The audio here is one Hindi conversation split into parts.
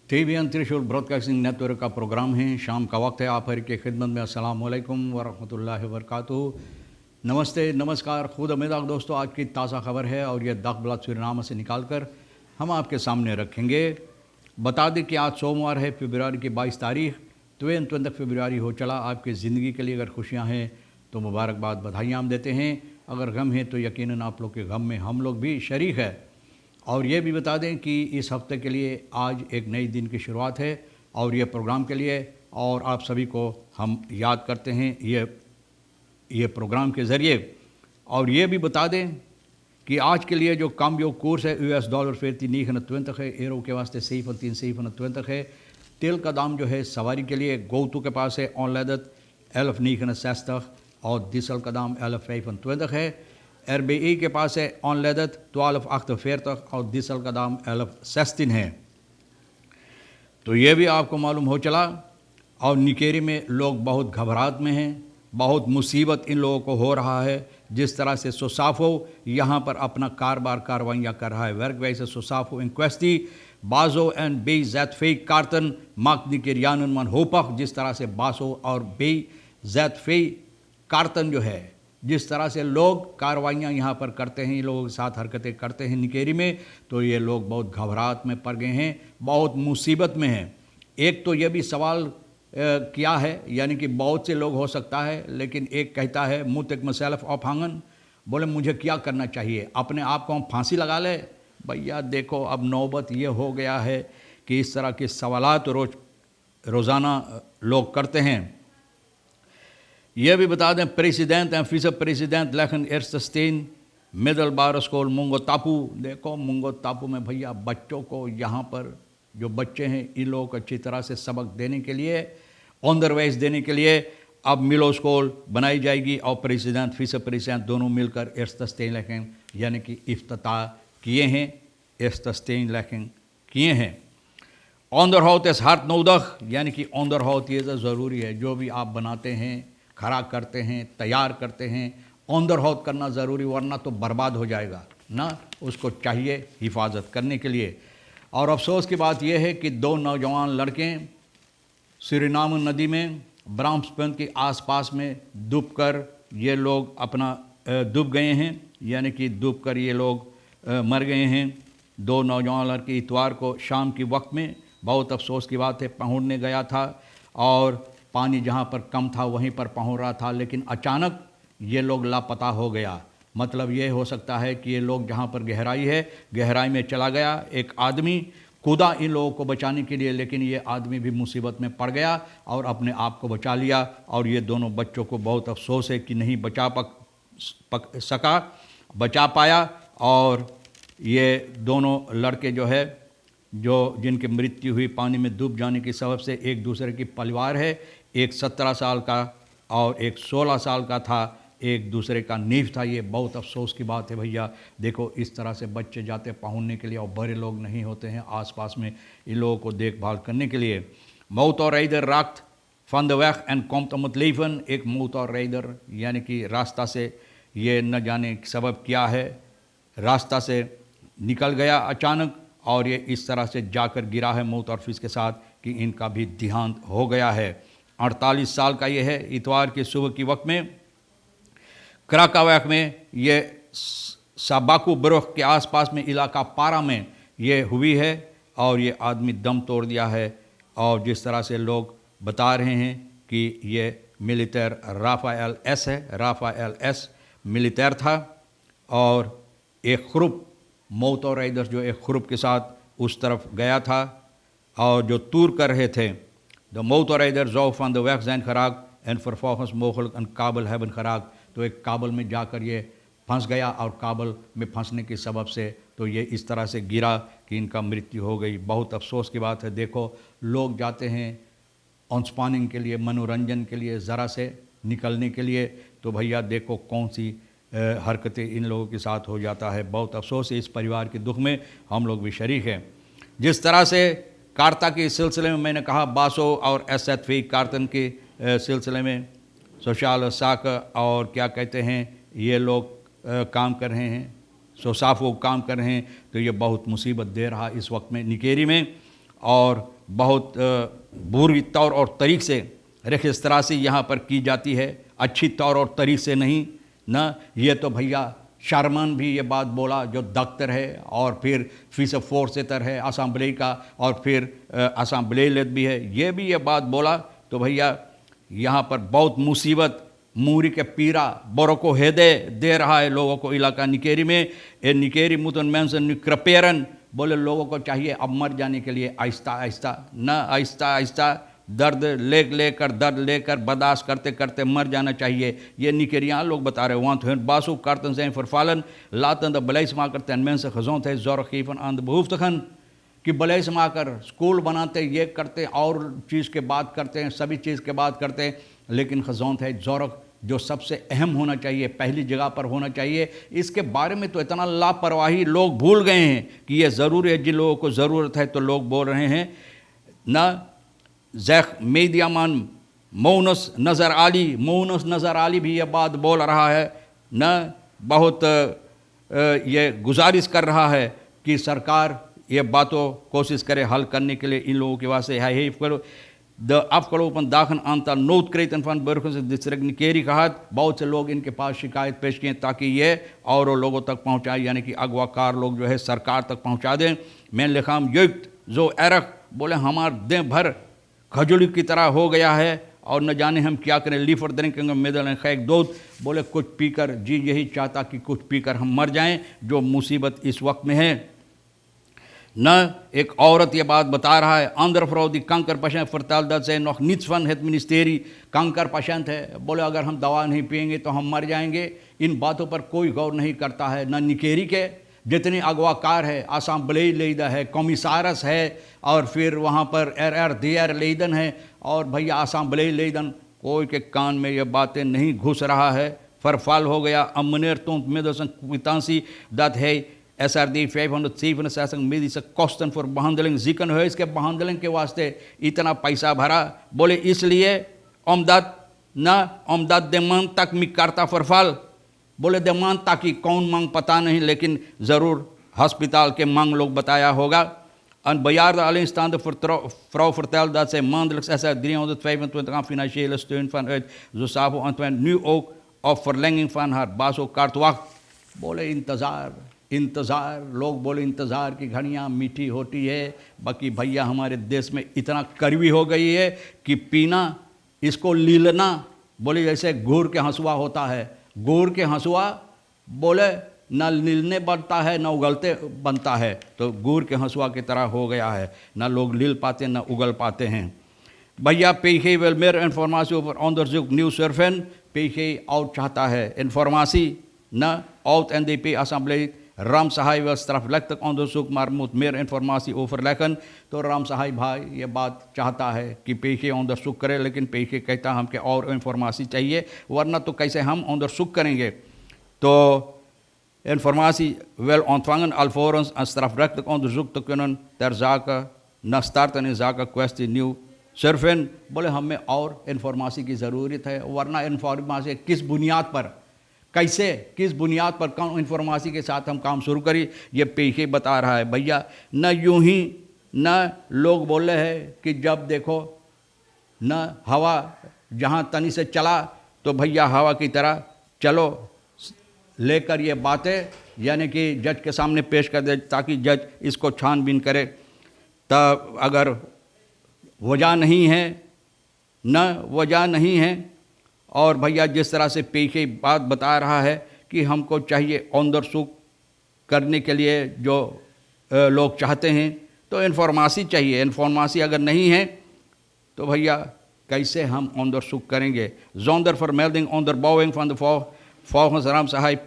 टीवी त्रिशूल ब्रॉडकास्टिंग नेटवर्क का प्रोग्राम है। शाम का वक्त है। आप हर की खिदमत में अस्सलाम वालेकुम वरहमतुल्लाहि वबरकातुहू। नमस्ते, नमस्कार, खुद अमेदाक दोस्तों। आज की ताज़ा खबर है और यह दागबलात सूरीनामा से निकाल कर हम आपके सामने रखेंगे। बता दें कि आज सोमवार है, फरवरी की 22 तारीख। 22 फरवरी हो चला। आपकी ज़िंदगी के लिए अगर खुशियाँ हैं तो मुबारकबाद, बधाइयाँ हम देते हैं। अगर गम है तो यकीनन आप लोग के गम में हम लोग भी शरीक है। और ये भी बता दें कि इस हफ्ते के लिए आज एक नई दिन की शुरुआत है और ये प्रोग्राम के लिए और आप सभी को हम याद करते हैं ये प्रोग्राम के ज़रिए। और ये भी बता दें कि आज के लिए जो काम्बियो कोर्स है US डॉलर 49 है, एरो के वास्ते 7 है। तेल का दाम जो है सवारी के लिए गोतू के पास है ऑनलेदत 1169 और डीजल का दाम 1125 है। RBI के पास है ऑनलेदत 1248 और डीजल का दाम 1116 है। तो ये भी आपको मालूम हो चला। और निकेरी में लोग बहुत घबराहट में हैं, बहुत मुसीबत इन लोगों को हो रहा है। जिस तरह से सोसाफो यहाँ पर अपना कार्रवाइयाँ कर रहा है। वर्क वैसे सोसाफो इंक्वेस्टी बाजो एंड बे जैतफे कार्तन माक निकेरियान मन होपक। जिस तरह से बासो और बे जैतफे कार्तन जो है, जिस तरह से लोग कार्रवाइयाँ यहाँ पर करते हैं, इन लोगों के साथ हरकतें करते हैं निकेरी में, तो ये लोग बहुत घबराहट में पड़ गए हैं, बहुत मुसीबत में हैं। एक तो ये भी सवाल किया है, यानी कि बहुत से लोग हो सकता है, लेकिन एक कहता है मुतक मसैलफ ऑफ हांगन, बोले मुझे क्या करना चाहिए, अपने आप को हम फांसी लगा ले। भैया देखो, अब नौबत ये हो गया है कि इस तरह के सवालात रोज़ाना लोग करते हैं। यह भी बता दें प्रेसिडेंट एंड विस प्रेसिडेंट लेखन एर्स्टेन मिडलबार स्कूल मुंगो टापू। देखो मुंगो टापू में भैया बच्चों को, यहाँ पर जो बच्चे हैं इन लोगों को अच्छी तरह से सबक देने के लिए, ऑनरवाइज देने के लिए अब मिलो स्कूल बनाई जाएगी और प्रेसिडेंट विस प्रेसिडेंट दोनों मिलकर एर्स्टेन लेखन यानी कि इफ्तिताह किए हैं, एर्स्टेन लेखन किए हैं। ऑनरहाउत एस हार्ट नौदख, यानी कि ऑनरहाउत ये ज़रूरी है। जो भी आप बनाते हैं, खड़ा करते हैं, तैयार करते हैं, ऑनरहाउत करना ज़रूरी, वरना तो बर्बाद हो जाएगा ना। उसको चाहिए हिफाजत करने के लिए। और अफसोस की बात यह है कि 2 नौजवान लड़के सूरीनाम नदी में ब्राह्मस्पंथ के आसपास में डूबकर ये लोग डूब गए हैं, यानी कि डूबकर ये लोग मर गए हैं। 2 नौजवान लड़के इतवार को शाम के वक्त में, बहुत अफसोस की बात है, पहुँचने गया था और पानी जहाँ पर कम था वहीं पर पहुँच रहा था, लेकिन अचानक ये लोग लापता हो गया। मतलब ये हो सकता है कि ये लोग जहाँ पर गहराई है, गहराई में चला गया। एक आदमी कूदा इन लोगों को बचाने के लिए, लेकिन ये आदमी भी मुसीबत में पड़ गया और अपने आप को बचा लिया। और ये दोनों बच्चों को बहुत अफसोस है कि नहीं बचा पाया। और ये दोनों लड़के जो है, जिनकी मृत्यु हुई पानी में डूब जाने के सबब से, एक दूसरे की परिवार है। एक 17 साल का और एक 16 साल का था, एक दूसरे का नींव था। ये बहुत अफसोस की बात है भैया। देखो इस तरह से बच्चे जाते पहुँचने के लिए और बड़े लोग नहीं होते हैं आसपास में इन लोगों को देखभाल करने के लिए। मौत और रईदर राख्त फन द वैक एंड कॉम तमत लेवन। एक मौत और रईदर यानी कि रास्ता से ये न जाने सबब क्या है, रास्ता से निकल गया अचानक और ये इस तरह से जाकर गिरा है मौत और फिस के साथ कि इनका भी देहांत हो गया है। 48 साल का ये है। इतवार के सुबह के वक्त में क्राकावैक में ये साबाकू बरोख के आसपास में इलाका पारा में ये हुई है और ये आदमी दम तोड़ दिया है। और जिस तरह से लोग बता रहे हैं कि ये मिलिटर राफाएल एस है, राफाएल एस मिलिटर था और एक ख्रुप मौत और रईदर जो एक ख्रुप के साथ उस तरफ गया था और जो टूर कर रहे थे। द मौत और रईदर जो फन द वैक जैन खराक एंड परफॉर्मेंस मोखल एंड काबल हैबन खराक। तो एक काबल में जाकर ये फंस गया और काबल में फंसने के सबब से तो ये इस तरह से गिरा कि इनका मृत्यु हो गई। बहुत अफसोस की बात है। देखो लोग जाते हैं ऑन स्पॉनिंग के लिए, मनोरंजन के लिए, ज़रा से निकलने के लिए, तो भैया देखो कौन सी हरकतें इन लोगों के साथ हो जाता है। बहुत अफसोस है। इस परिवार के दुख में हम लोग भी शरीक हैं। जिस तरह से कार्ता के सिलसिले में मैंने कहा, बासो और एसएफई कार्तन के सिलसिले में सोशाल साक और क्या कहते हैं ये लोग काम कर रहे हैं, सोसाफो काम कर रहे हैं, तो ये बहुत मुसीबत दे रहा इस वक्त में निकेरी में। और बहुत बुरी तौर और तरीक़ से रेखस्तरासी यहाँ पर की जाती है, अच्छी तौर और तरीक़ से नहीं ना। ये तो भैया शर्मन भी ये बात बोला जो दफ्तर है, और फिर फीस फोर्सेतर है असम्बली का, और फिर असम्बली लेद भी है, ये भी ये बात बोला। तो भैया यहाँ पर बहुत मुसीबत मूरी के पीरा बड़ों को हेदे दे रहा है लोगों को इलाका निकेरी में। ये निकेरी मुतन मेंसन कृपेरन बोले लोगों को चाहिए अब मर जाने के लिए आहिस्ता आहिस्ता, न आहिस्ता आहिस्ता दर्द लेकर दर्द लेकर बर्दाश्त करते करते मर जाना चाहिए। ये निकेरियान लोग बता रहे वहाँ तो बासु करतन से फरफालन लातन द बलैस मा करते मेन से खजों थे जोर खीफन आंद बहुफ तखन कि बलैस मा कर स्कूल बनाते, ये करते और चीज़ के बात करते हैं, सभी चीज़ के बात करते हैं, लेकिन खजों थे जोरक जो सबसे अहम होना चाहिए पहली जगह पर होना चाहिए, इसके बारे में तो इतना लापरवाही लोग भूल गए हैं कि ये ज़रूरी है, जिन लोगों को ज़रूरत है तो लोग बोल रहे हैं न। जैख मेदियामान मोनस नज़र आली भी ये बात बोल रहा है न, बहुत ये गुजारिश कर रहा है कि सरकार ये बातों कोशिश करे हल करने के लिए इन लोगों के वास्ते है करो the afgelopen dagen aantal noodkreten van burgers in district निकेरी कहा बहुत से लोग इनके पास शिकायत पेश किए ताकि ये और लोगों तक पहुँचाए, यानी कि अगवाकार लोग जो है सरकार तक पहुँचा दें। मैं लिखाम युक्त जो एरक बोले हमार दिन भर खजूली की तरह हो गया है और न जाने हम क्या करें। लीफर ड्रिंकिंग मिदल खैक दूध बोले कुछ पीकर जी यही चाहता कि कुछ पीकर हम मर जाएं, जो मुसीबत इस वक्त में है न। एक औरत ये बात बता रहा है अंदर फ्रौदी कंकर पशंत फरतालदत से नोख निचफन है मिनिस्टेरी कंकर पशंत है, बोले अगर हम दवा नहीं पिएंगे तो हम मर जाएंगे। इन बातों पर कोई गौर नहीं करता है, न निकेरी के जितने अगवाकार है, असम्बली लेदन है, कमिसारस है, और फिर वहाँ पर दियर लेदन है, और भैया असम्बली लेदन, कोई के कान में ये बातें नहीं घुस रहा है। फरफाल हो गया अमनेर तुम मेदोसन क्वितांसी दत है SRD 567 medische kosten voor behandeling ziekenhuis के behandeling के वास्ते इतना पैसा भरा, बोले इसलिए omdat de man तक मी करता फरफाल, बोले de man ताकि कौन मांग पता नहीं, लेकिन ज़रूर हस्पताल के मांग लोग बताया होगा। Een bejaarde alleenstaande vrouw vertelt dat zij maandelijks €325 aan financiële steun vanuit Zosavo Antwerpen nu ook op verlenging van haar BASO-kaart wacht। बोले इंतज़ार लोग बोले इंतज़ार की घड़ियाँ मीठी होती है, बाकी भैया हमारे देश में इतना कड़वी हो गई है कि पीना इसको लीलना, बोले जैसे गुड़ के हंसुआ होता है, गुड़ के हंसुआ बोले न लीलने बनता है न उगलते बनता है, तो गुड़ के हंसुआ की तरह हो गया है, न लोग लील पाते न उगल पाते हैं। भैया PG wil meer informatie over onderzoek nieuw surfen। PG oud चाहता है informatie न oud NDP assemblee राम सहाय व strafrechtelijk onderzoek maar moet meer informatie overleggen। तो राम सहाय भाई ये बात चाहता है कि PG onderzoek करे, लेकिन PG कहता है हमके और informatie चाहिए, वरना तो कैसे हम onderzoek करेंगे। तो informatie wil ontvangen alvorens een strafrechtelijk onderzoek te kunnen ter zake न starten in zaken kwestie nieuw surfen। बोले हमें और informatie की ज़रूरत है, वरना informatie किस बुनियाद पर, कैसे किस बुनियाद पर कौन इंफॉर्मेशन के साथ हम काम शुरू करें, ये PG बता रहा है। भैया न यूं ही न लोग बोल रहे हैं कि जब देखो न हवा जहाँ तनी से चला तो भैया हवा की तरह चलो, लेकर ये बातें यानी कि जज के सामने पेश कर दे ताकि जज इसको छानबीन करे। तब अगर वजह नहीं है न वजह नहीं है, और भैया जिस तरह से PG बात बता रहा है कि हमको चाहिए onderzoek करने के लिए जो लोग चाहते हैं, तो इन्फॉर्मेशन चाहिए। इन्फॉर्मेशन अगर नहीं है तो भैया कैसे हम onderzoek करेंगे। zonder vermelding onderbouwing van de volgens Ram सहाय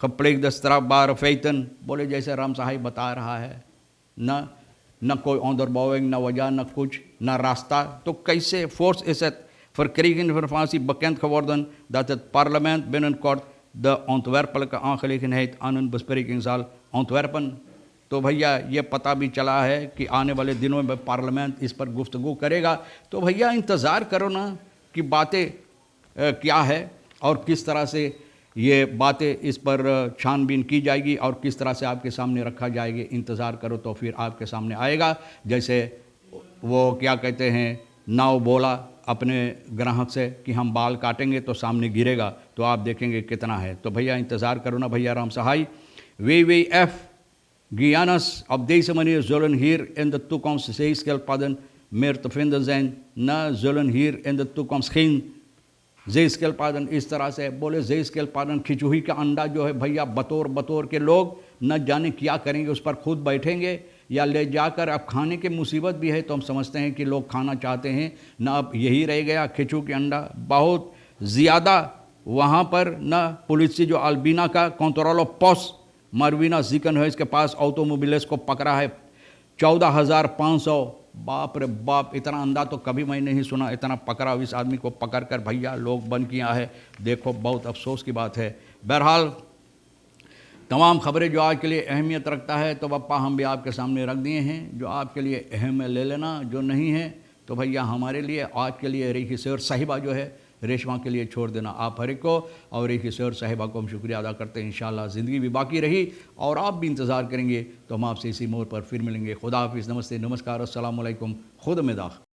gepleegde strafbare feiten, बोले जैसे राम सहाय बता रहा है न कोई onderbouwing, न वजह, न कुछ, न रास्ता, तो कैसे फोर्स इसे verkregen informatie bekend geworden dat het parlement binnenkort de ontwerpelijke aangelegenheid aan een bespreking zal ontwerpen। तो भैया ये पता भी चला है कि आने वाले दिनों में पार्लियामेंट इस पर गुफ्तगू करेगा। तो भैया इंतज़ार करो ना कि बातें क्या है और किस तरह से ये बातें इस पर छानबीन की जाएगी और किस तरह से आपके सामने रखा जाएगी। इंतज़ार करो तो फिर आपके सामने आएगा। जैसे वो क्या कहते हैं, नाव बोला अपने ग्राहक से कि हम बाल काटेंगे तो सामने गिरेगा, तो आप देखेंगे कितना है। तो भैया इंतज़ार करो ना भैया राम सहाय। WWF Guianas of deze manier zullen hier in de toekomst zeeschildpadden meer te vinden zijn. न zullen hier in de toekomst geen zeeschildpadden इस तरह से बोले। zeeschildpadden खिचुही का अंडा जो है भैया बतौर बतौर के लोग न जाने क्या करेंगे, उस पर खुद बैठेंगे या ले जाकर। अब खाने की मुसीबत भी है तो हम समझते हैं कि लोग खाना चाहते हैं न, अब यही रह गया खिचू के अंडा। बहुत ज़्यादा वहाँ पर न पुलिस जो अल्बिना का कंट्रोल ऑफ पोस्ट मरवीना जिकन है, इसके पास ऑटोमोबिल्स को पकड़ा है 14,500। बाप रे बाप, इतना अंडा तो कभी मैं नहीं सुना। इतना पकड़ा इस आदमी को पकड़ कर भैया लोग बंद किया है। देखो बहुत अफसोस की बात है। बहरहाल तमाम खबरें जो आज के लिए अहमियत रखता है तो पप्पा हम भी आपके सामने रख दिए हैं। जो आपके लिए अहम है ले लेना, जो नहीं है तो भैया हमारे लिए आज के लिए रेखी सैर साहिबा जो है रेशमा के लिए छोड़ देना आप हर एक को। और रेखी सैर साहिबा को हम शुक्रिया अदा करते हैं। इंशाल्लाह ज़िंदगी भी बाकी रही और आप भी इंतज़ार करेंगे तो हम आपसे इसी मोड़ पर फिर मिलेंगे। खुदा हाफिज़, नमस्ते, नमस्कार, अस्सलाम वालेकुम, खुद में दाख।